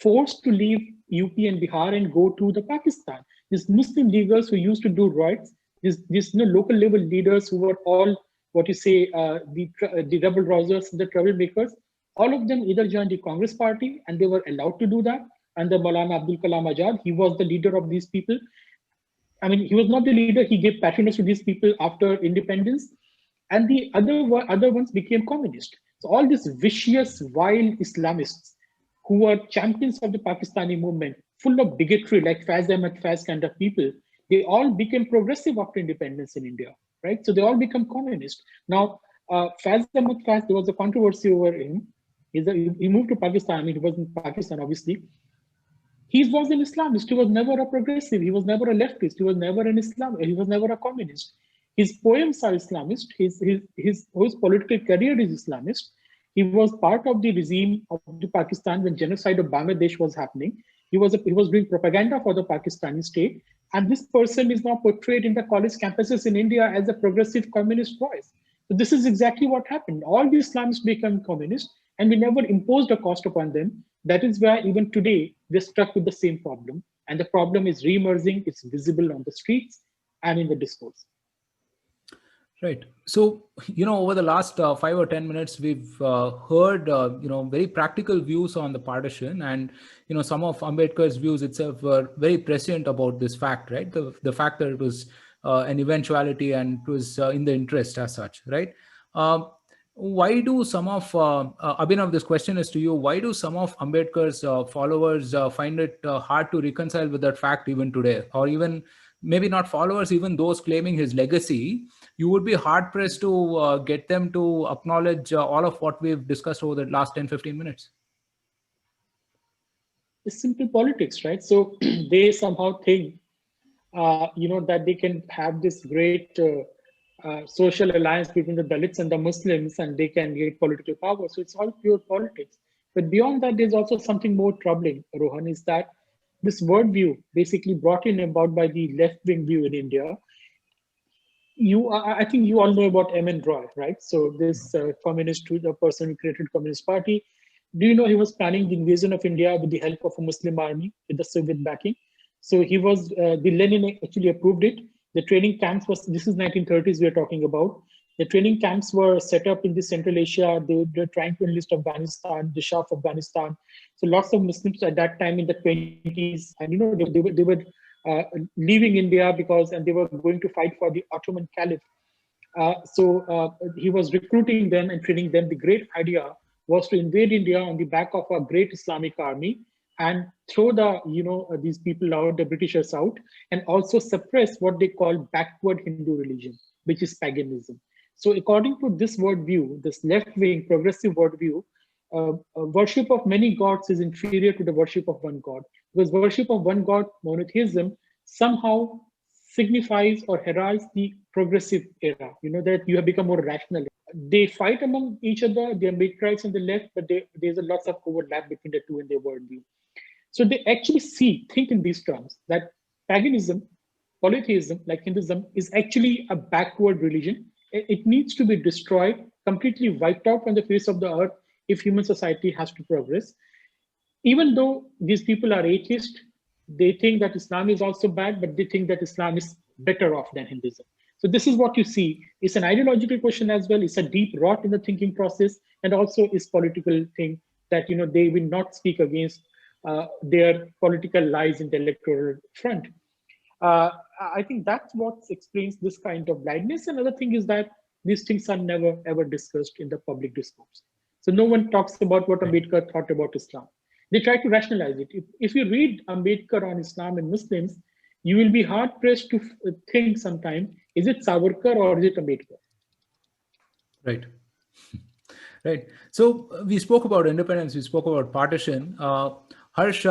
forced to leave UP and Bihar and go to the Pakistan? These Muslim leaders who used to do riots, these local level leaders who were all, the rebel rousers, the troublemakers, all of them either joined the Congress party, and they were allowed to do that. And the Maulana Abdul Kalam Azad, he was the leader of these people. I mean, he was not the leader, he gave patronage to these people after independence. And the other ones became communist. So all these vicious, wild Islamists who were champions of the Pakistani movement, full of bigotry, like Faiz Ahmad Faiz kind of people, they all became progressive after independence in India, right? So they all become communist. Now, Faiz Ahmad Faiz, there was a controversy over him. He moved to Pakistan. I mean, he was in Pakistan, obviously. He was an Islamist. He was never a progressive. He was never a leftist. He was never an Islam. He was never a communist. His poems are Islamist. His political career is Islamist. He was part of the regime of the Pakistan when genocide of Bangladesh was happening. He was doing propaganda for the Pakistani state. And this person is now portrayed in the college campuses in India as a progressive communist voice. So this is exactly what happened. All the Islamists become communist, and we never imposed a cost upon them. That is why even today, we're stuck with the same problem. And the problem is re-emerging. It's visible on the streets and in the discourse. Right. So, over the last 5 or 10 minutes, we've heard, very practical views on the partition, and, some of Ambedkar's views itself were very prescient about this fact, right? The fact that it was an eventuality and it was in the interest as such, right? Why do some of, Abhinav, this question is to you, why do some of Ambedkar's followers find it hard to reconcile with that fact even today? Or even, maybe not followers, even those claiming his legacy, you would be hard pressed to get them to acknowledge all of what we've discussed over the last 10, 15 minutes. It's simple politics, right? So they somehow think, that they can have this great social alliance between the Dalits and the Muslims, and they can get political power. So it's all pure politics. But beyond that, there's also something more troubling, Rohan, is that this worldview, basically brought in about by the left-wing view in India. I think you all know about M.N. Roy, right? So this communist, the person who created Communist Party, do you know he was planning the invasion of India with the help of a Muslim army with the Soviet backing? So he was, the Lenin actually approved it. The training camps this is 1930s we are talking about. The training camps were set up in the Central Asia. They were trying to enlist Afghanistan, the Shah of Afghanistan. So lots of Muslims at that time in the 20s, and they were leaving India and they were going to fight for the Ottoman Caliph. So he was recruiting them and training them. The great idea was to invade India on the back of a great Islamic army and throw these people out, the Britishers out, and also suppress what they call backward Hindu religion, which is paganism. So according to this worldview, this left-wing progressive worldview, worship of many gods is inferior to the worship of one god, because worship of one god, monotheism, somehow signifies or heralds the progressive era, that you have become more rational. They fight among each other, they are Ambedkarites on the left, but there's a lot of overlap between the two in their worldview. So they actually think in these terms that paganism, polytheism, like Hinduism, is actually a backward religion. It needs to be destroyed, completely wiped out from the face of the earth if human society has to progress. Even though these people are atheist, they think that Islam is also bad, but they think that Islam is better off than Hinduism. So this is what you see. It's an ideological question as well. It's a deep rot in the thinking process, and also is political thing that they will not speak against their political lies in the electoral front. I think that's what explains this kind of blindness. Another thing is that these things are never ever discussed in the public discourse. So no one talks about what Ambedkar thought about Islam. They try to rationalize it. If you read Ambedkar on Islam and Muslims, you will be hard pressed to think sometimes, is it Savarkar or is it Ambedkar? Right. Right. So we spoke about independence, we spoke about partition. Harsh,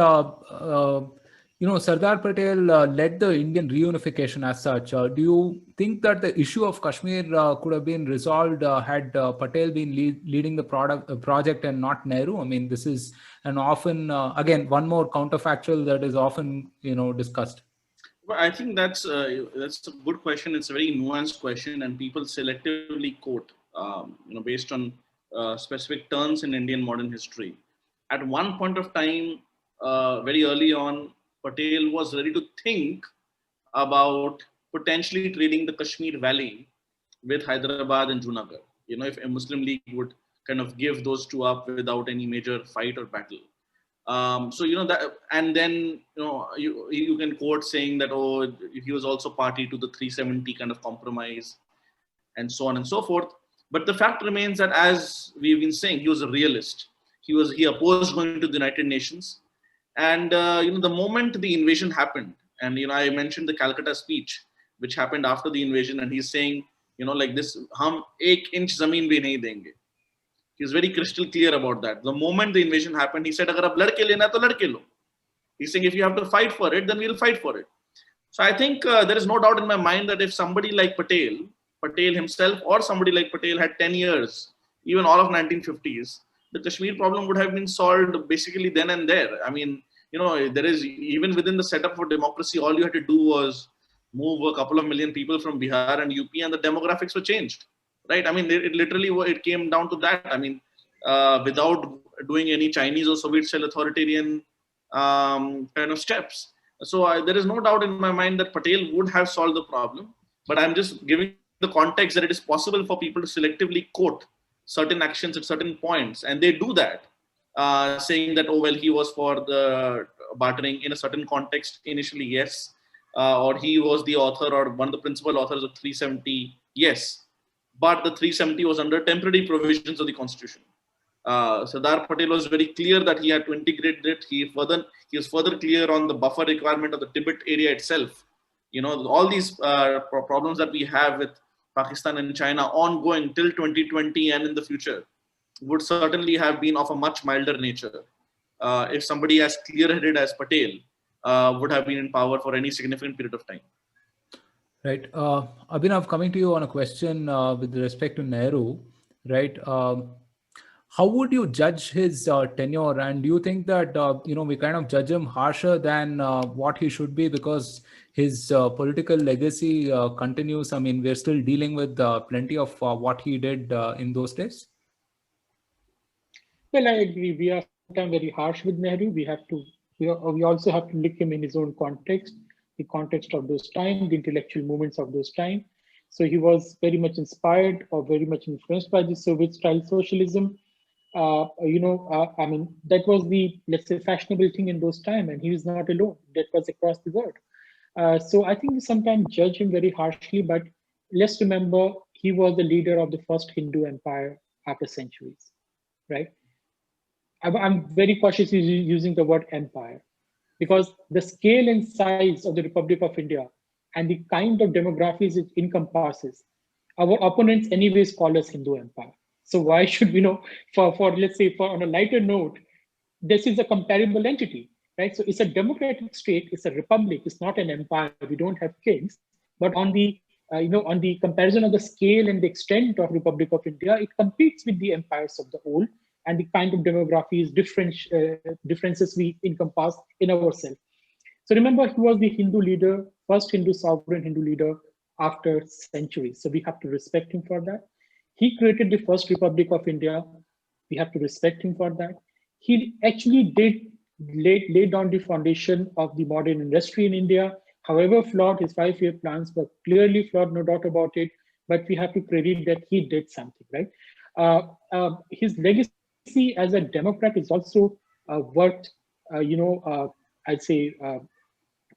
Sardar Patel led the Indian reunification as such. Do you think that the issue of Kashmir could have been resolved had Patel been leading the project and not Nehru? I mean, this is an often, again, one more counterfactual that is often, discussed. Well, I think that's a good question. It's a very nuanced question, and people selectively quote, based on specific turns in Indian modern history. At one point of time, very early on, Patel was ready to think about potentially trading the Kashmir Valley with Hyderabad and Junagadh. If a Muslim League would kind of give those two up without any major fight or battle. That, and then you can quote saying that he was also party to the 370 kind of compromise, and so on and so forth. But the fact remains that, as we've been saying, he was a realist. He opposed going to the United Nations. And, the moment the invasion happened, and, I mentioned the Calcutta speech, which happened after the invasion, and he's saying, like this, hum ek inch zameen bhi nahi denge. He's very crystal clear about that. The moment the invasion happened, he said, agar aap ladke lena hai, to ladke lo. He's saying, if you have to fight for it, then we'll fight for it. So I think there is no doubt in my mind that if somebody like Patel himself or somebody like Patel had 10 years, even all of 1950s, the Kashmir problem would have been solved basically then and there. I mean, there is, even within the setup for democracy, all you had to do was move a couple of million people from Bihar and UP, and the demographics were changed, right? I mean, it came down to that. I mean, without doing any Chinese or Soviet style authoritarian kind of steps. So there is no doubt in my mind that Patel would have solved the problem, but I'm just giving the context that it is possible for people to selectively quote certain actions at certain points, and they do that, saying that, he was for the bartering in a certain context initially, yes, or he was the author or one of the principal authors of 370, yes, but the 370 was under temporary provisions of the constitution. Sardar Patel was very clear that he had to integrate it. He was further clear on the buffer requirement of the Tibet area itself. All these problems that we have with Pakistan and China ongoing till 2020 and in the future would certainly have been of a much milder nature if somebody as clear-headed as Patel would have been in power for any significant period of time. Right. Abhinav, coming to you on a question with respect to Nehru, right? How would you judge his tenure? And do you think that, we kind of judge him harsher than what he should be because his political legacy continues? I mean, we're still dealing with plenty of what he did in those days. Well, I agree. We are sometimes very harsh with Nehru. We also have to look him in his own context. the context of those times, the intellectual movements of those times. So he was very much inspired or very much influenced by the Soviet-style socialism. I mean, that was the, let's say, fashionable thing in those times, and he was not alone. That was across the world. So I think we sometimes judge him very harshly, but let's remember he was the leader of the first Hindu empire after centuries, right? I'm very cautious using the word empire, because the scale and size of the Republic of India and the kind of demographics it encompasses, our opponents anyways call us Hindu empire. So why should we for let's say, for on a lighter note, this is a comparable entity, right? So it's a democratic state, it's a republic, it's not an empire. We don't have kings, but on the on the comparison of the scale and the extent of Republic of India, it competes with the empires of the old and the kind of demographies, differences we encompass in ourselves. So remember, he was the Hindu leader, first Hindu sovereign Hindu leader after centuries. So we have to respect him for that. He created the first Republic of India. We have to respect him for that. He actually did lay down the foundation of the modern industry in India. However flawed, his 5-year plans were clearly flawed, no doubt about it, but we have to credit that he did something, right? His legacy as a Democrat is also worth, I'd say,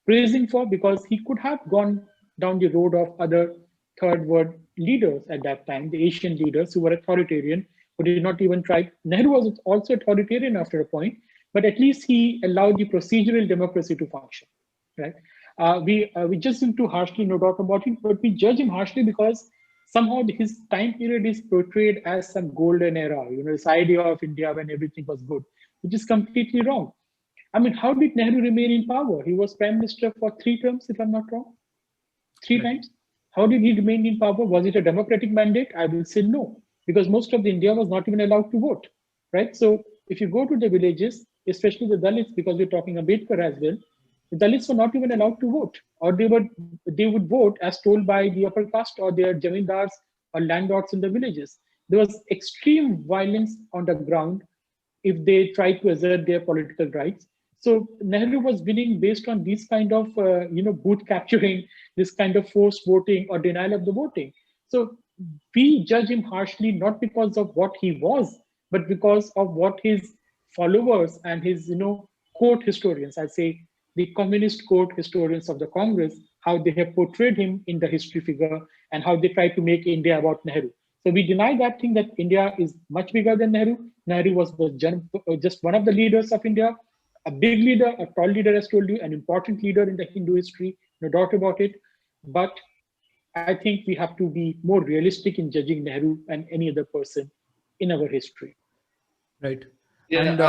praising for, because he could have gone down the road of other third world leaders at that time, the Asian leaders who were authoritarian, who did not even try. Nehru was also authoritarian after a point, but at least he allowed the procedural democracy to function, right? We judge him too harshly, no doubt about it, but we judge him harshly because somehow his time period is portrayed as some golden era, this idea of India when everything was good, which is completely wrong. I mean, how did Nehru remain in power? He was prime minister for 3 terms, if I'm not wrong. 3 times. How did he remain in power? Was it a democratic mandate? I will say no, because most of the India was not even allowed to vote, right? So if you go to the villages, especially the Dalits, because we're talking Ambedkar as well, the Dalits were not even allowed to vote, or they would vote as told by the upper caste or their jamindars or landlords in the villages. There was extreme violence on the ground if they tried to assert their political rights. So Nehru was winning based on these kind of, booth capturing, this kind of forced voting or denial of the voting. So we judge him harshly, not because of what he was, but because of what his followers and his, court historians, I'd say the communist court historians of the Congress, how they have portrayed him in the history figure and how they try to make India about Nehru. So we deny that thing, that India is much bigger than Nehru. Nehru was just one of the leaders of India, a big leader, a tall leader, as told you, an important leader in the Hindu history, no doubt about it. But I think we have to be more realistic in judging Nehru and any other person in our history. Right. Yeah, and,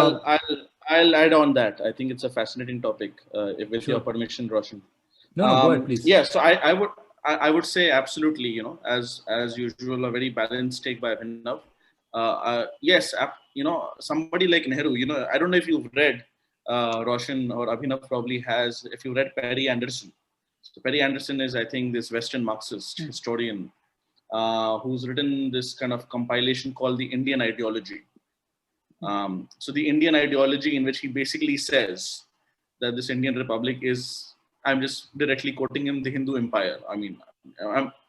I'll add on that. I think it's a fascinating topic, with your permission, Roshan. No, go ahead, please. Yeah, so I would say absolutely, as usual, a very balanced take by Abhinav. Yes, somebody like Nehru, I don't know if you've read, Roshan or Abhinav probably has, if you read Perry Anderson. So Perry Anderson is, I think, this Western Marxist historian who's written this kind of compilation called the Indian Ideology. So the Indian ideology, in which he basically says that this Indian Republic is, I'm just directly quoting him, the Hindu Empire. I mean,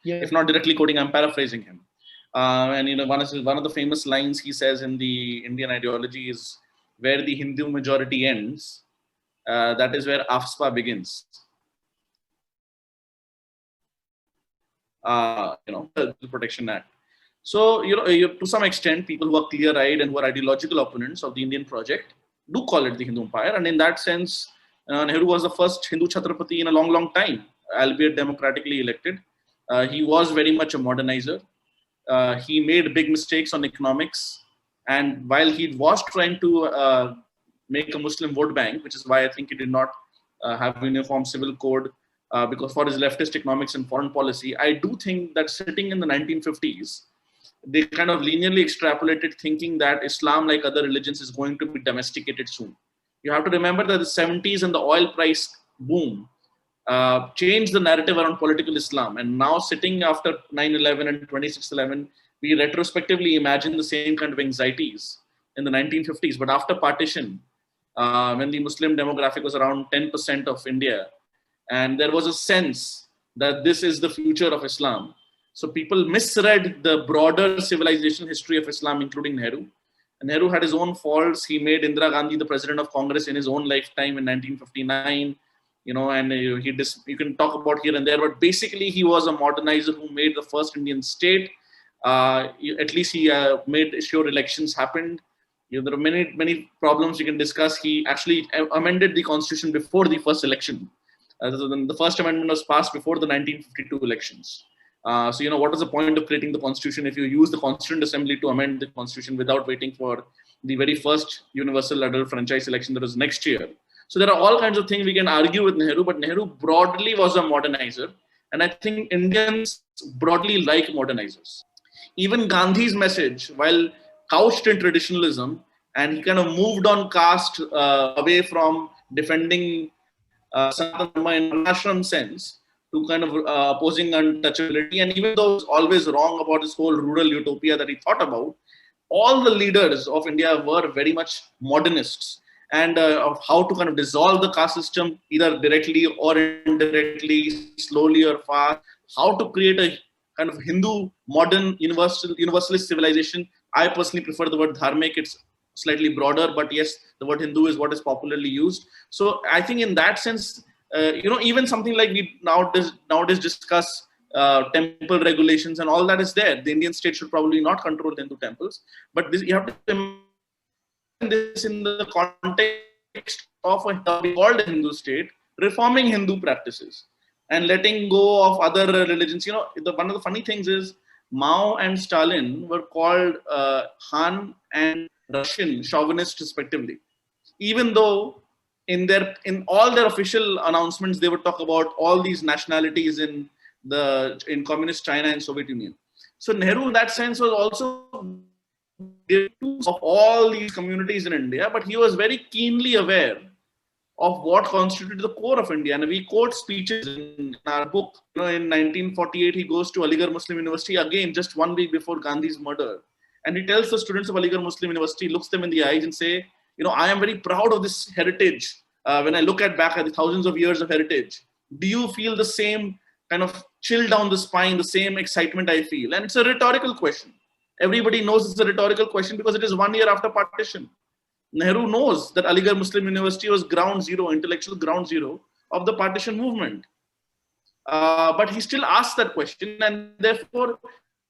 if not directly quoting, I'm paraphrasing him. And one of the famous lines he says in the Indian ideology is, where the Hindu majority ends, that is where AFSPA begins. The Protection Act. So, to some extent, people who are clear-eyed and who are ideological opponents of the Indian project do call it the Hindu Empire. And in that sense, Nehru was the first Hindu Chhatrapati in a long, long time, albeit democratically elected. He was very much a modernizer. He made big mistakes on economics. And while he was trying to make a Muslim vote bank, which is why I think he did not have a uniform civil code, because for his leftist economics and foreign policy, I do think that sitting in the 1950s, they kind of linearly extrapolated thinking that Islam, like other religions, is going to be domesticated soon. You have to remember that the 70s and the oil price boom changed the narrative around political Islam. And now, sitting after 9/11 and 26/11, we retrospectively imagine the same kind of anxieties in the 1950s. But after partition, when the Muslim demographic was around 10% of India, and there was a sense that this is the future of Islam. So people misread the broader civilization history of Islam, including Nehru. And Nehru had his own faults. He made Indira Gandhi the president of Congress in his own lifetime in 1959. And you can talk about here and there, but basically he was a modernizer who made the first Indian state. At least he made sure elections happened. There are many problems you can discuss. He actually amended the constitution before the first election. The first amendment was passed before the 1952 elections. So what is the point of creating the constitution if you use the Constituent Assembly to amend the constitution without waiting for the very first universal adult franchise election that was next year? So there are all kinds of things we can argue with Nehru, but Nehru broadly was a modernizer. And I think Indians broadly like modernizers. Even Gandhi's message, while couched in traditionalism, and he kind of moved on caste away from defending Sanatana Dharma in an ashram sense to kind of opposing untouchability. And even though he was always wrong about this whole rural utopia that he thought about, all the leaders of India were very much modernists. And of how to kind of dissolve the caste system, either directly or indirectly, slowly or fast, how to create a kind of Hindu, modern, universalist civilization. I personally prefer the word dharmic. It's slightly broader, but yes, the word Hindu is what is popularly used. So I think in that sense, even something like we nowadays discuss temple regulations and all that is there. The Indian state should probably not control Hindu temples, but you have to this in the context of a called Hindu state, reforming Hindu practices and letting go of other religions. One of the funny things is Mao and Stalin were called Han and Russian chauvinists respectively, even though in all their official announcements they would talk about all these nationalities in communist China and Soviet Union. So Nehru in that sense was also of all these communities in India, but he was very keenly aware of what constituted the core of India. And we quote speeches in our book. In 1948, he goes to Aligarh Muslim University again, just 1 week before Gandhi's murder. And he tells the students of Aligarh Muslim University, looks them in the eyes and say, I am very proud of this heritage. When I look back at the thousands of years of heritage, do you feel the same kind of chill down the spine, the same excitement I feel? And it's a rhetorical question. Everybody knows it's a rhetorical question because it is 1 year after partition. Nehru knows that Aligarh Muslim University was ground zero, intellectual ground zero of the partition movement. But he still asks that question, and therefore,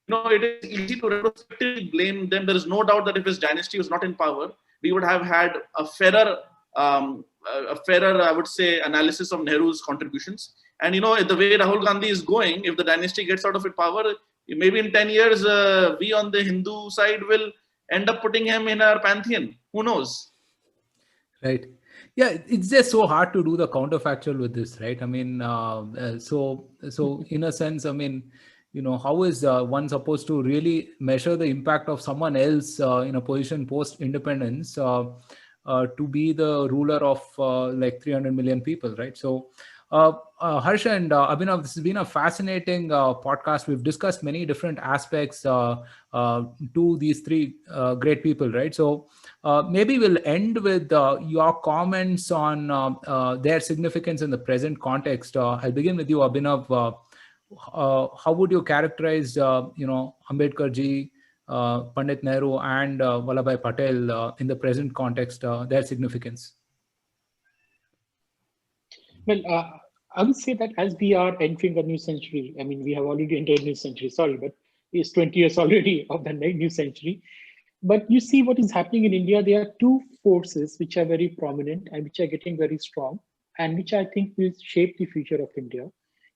it is easy to retrospectively blame them. There is no doubt that if his dynasty was not in power, we would have had a fairer, I would say, analysis of Nehru's contributions. And the way Rahul Gandhi is going, if the dynasty gets out of its power, maybe in 10 years, we on the Hindu side will end up putting him in our pantheon. Who knows? Right. Yeah, it's just so hard to do the counterfactual with this, right? I mean, so in a sense, I mean, how is one supposed to really measure the impact of someone else in a position post-independence to be the ruler of like 300 million people, right? So Harsh and Abhinav, this has been a fascinating podcast. We've discussed many different aspects to these three great people, right? So maybe we'll end with your comments on their significance in the present context. I'll begin with you, Abhinav. How would you characterize, Ambedkar ji, Pandit Nehru, and Vallabhbhai Patel in the present context, their significance? Well, I would say that as we are entering a new century, I mean, we have already entered a new century, but it's 20 years already of the new century. But you see what is happening in India. There are two forces which are very prominent and which are getting very strong and which I think will shape the future of India.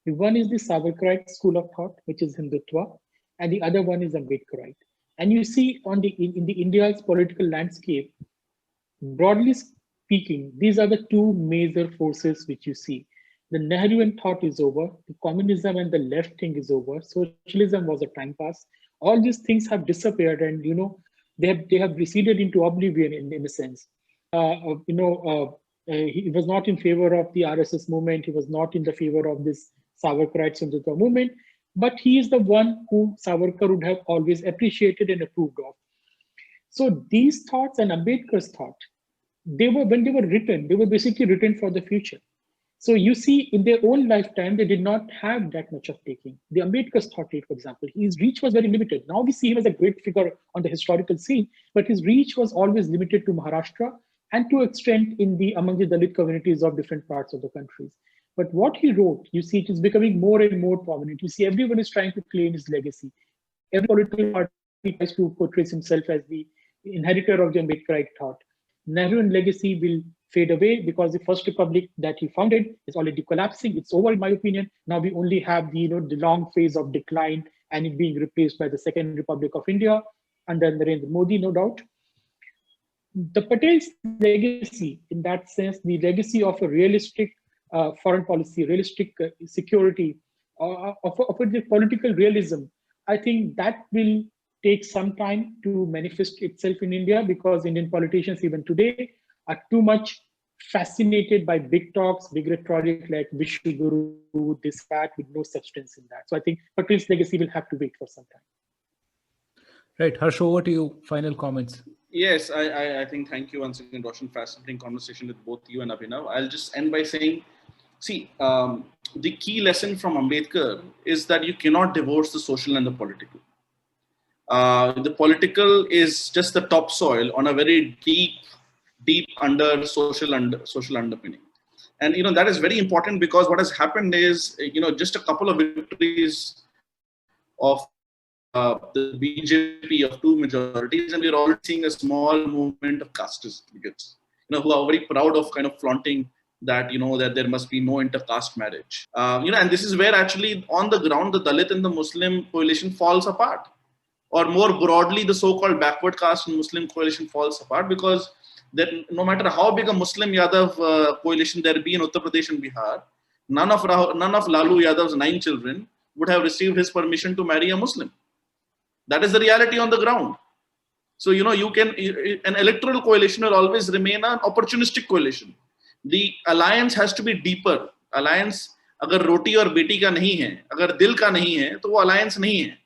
One is the Savarkarite school of thought, which is Hindutva, and the other one is Ambedkarite. And you see in the India's political landscape, broadly speaking, these are the two major forces which you see. The Nehruvian thought is over, the communism and the left thing is over, socialism was a time pass. All these things have disappeared and, they have receded into oblivion in a sense. He was not in favor of the RSS movement. He was not in the favor of this Savarkarite Hindutva movement, but he is the one who Savarkar would have always appreciated and approved of. So these thoughts and Ambedkar's thought, when they were written, they were basically written for the future. So you see, in their own lifetime, they did not have that much of taking. The Ambedkar's thought rate, for example, his reach was very limited. Now we see him as a great figure on the historical scene, but his reach was always limited to Maharashtra and to extent in the among the Dalit communities of different parts of the countries. But what he wrote, you see, it is becoming more and more prominent. You see, everyone is trying to claim his legacy. Every political party tries to portray himself as the inheritor of the Ambedkarite thought. Nehruvian legacy will fade away because the First Republic that he founded is already collapsing. It's over, in my opinion. Now we only have the long phase of decline and it being replaced by the Second Republic of India under Narendra Modi, no doubt. The Patel's legacy, in that sense, the legacy of a realistic foreign policy, realistic security, of the political realism, I think that will take some time to manifest itself in India because Indian politicians even today are too much fascinated by big talks, big rhetoric like Vishnu Guru, this, that, with no substance in that. So I think Patel's legacy will have to wait for some time. Right. Harsh, over to you. Final comments. Yes, I think thank you once again, Roshan. Fascinating conversation with both you and Abhinav. I'll just end by saying, see, the key lesson from Ambedkar is that you cannot divorce the social and the political. The political is just the topsoil on a very deep under social underpinning. And, that is very important because what has happened is, just a couple of victories of the BJP of two majorities, and we're already seeing a small movement of casteist bigots, who are very proud of kind of flaunting that, that there must be no intercaste marriage. And this is where actually on the ground, the Dalit and the Muslim coalition falls apart. Or more broadly, the so-called backward caste and Muslim coalition falls apart because that no matter how big a Muslim Yadav coalition there be in Uttar Pradesh and Bihar, none of Lalu Yadav's 9 children would have received his permission to marry a Muslim. That is the reality on the ground. So, an electoral coalition will always remain an opportunistic coalition. The alliance has to be deeper. Alliance, agar roti or beti ka nahi hai, agar dil ka nahi hai, to wo alliance nahi hai.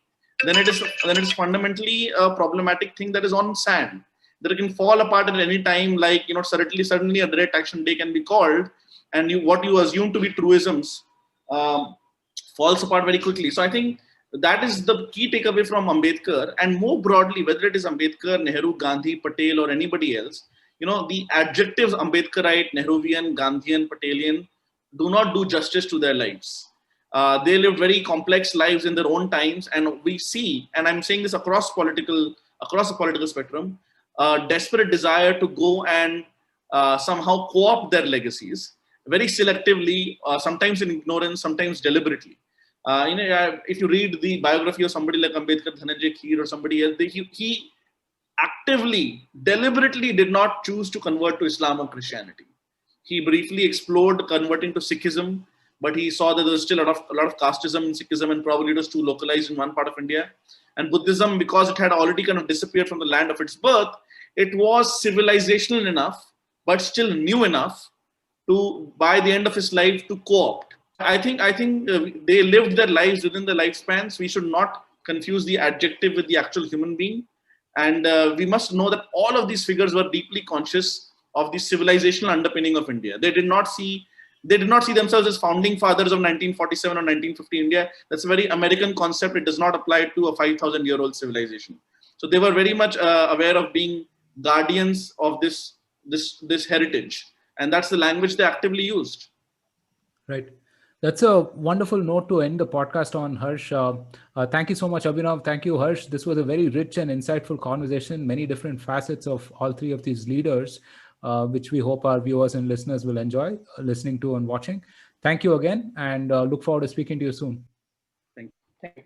Then it is fundamentally a problematic thing that is on sand. That it can fall apart at any time, like, suddenly a direct action day can be called, and what you assume to be truisms falls apart very quickly. So I think that is the key takeaway from Ambedkar, and more broadly, whether it is Ambedkar, Nehru, Gandhi, Patel, or anybody else, the adjectives Ambedkarite, Nehruvian, Gandhian, Patelian do not do justice to their lives. They lived very complex lives in their own times, and we see, and I'm saying this across the political spectrum, desperate desire to go and somehow co-opt their legacies very selectively, sometimes in ignorance, sometimes deliberately. If you read the biography of somebody like Ambedkar, Dhananjay Kheer, or somebody else, he actively, deliberately did not choose to convert to Islam or Christianity. He briefly explored converting to Sikhism, but he saw that there was still a lot of casteism in Sikhism, and probably it was too localized in one part of India. And Buddhism, because it had already kind of disappeared from the land of its birth, it was civilizational enough, but still new enough to, by the end of his life, to co-opt. I think they lived their lives within the lifespans. We should not confuse the adjective with the actual human being. And we must know that all of these figures were deeply conscious of the civilizational underpinning of India. They did not see themselves as founding fathers of 1947 or 1950 India. That's a very American concept. It does not apply to a 5,000-year-old civilization. So they were very much aware of being guardians of this heritage. And that's the language they actively used. Right. That's a wonderful note to end the podcast on, Harsh. Thank you so much, Abhinav. Thank you, Harsh. This was a very rich and insightful conversation, many different facets of all three of these leaders, which we hope our viewers and listeners will enjoy listening to and watching. Thank you again, and look forward to speaking to you soon. Thank you.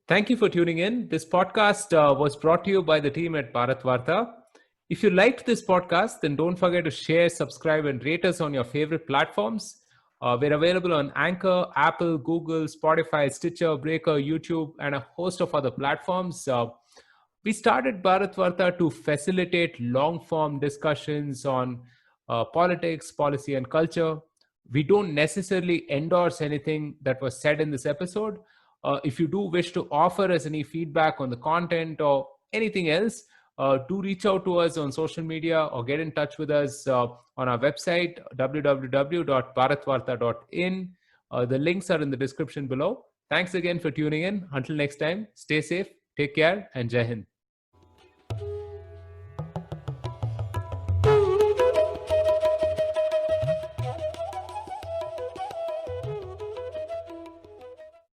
Thank you for tuning in. This podcast was brought to you by the team at Bharat Varta. If you liked this podcast, then don't forget to share, subscribe, and rate us on your favorite platforms. We're available on Anchor, Apple, Google, Spotify, Stitcher, Breaker, YouTube, and a host of other platforms. We started Bharat Varta to facilitate long-form discussions on politics, policy, and culture. We don't necessarily endorse anything that was said in this episode. If you do wish to offer us any feedback on the content or anything else, do reach out to us on social media or get in touch with us on our website, www.bharatvarta.in. The links are in the description below. Thanks again for tuning in. Until next time, stay safe, take care, and Jai Hind.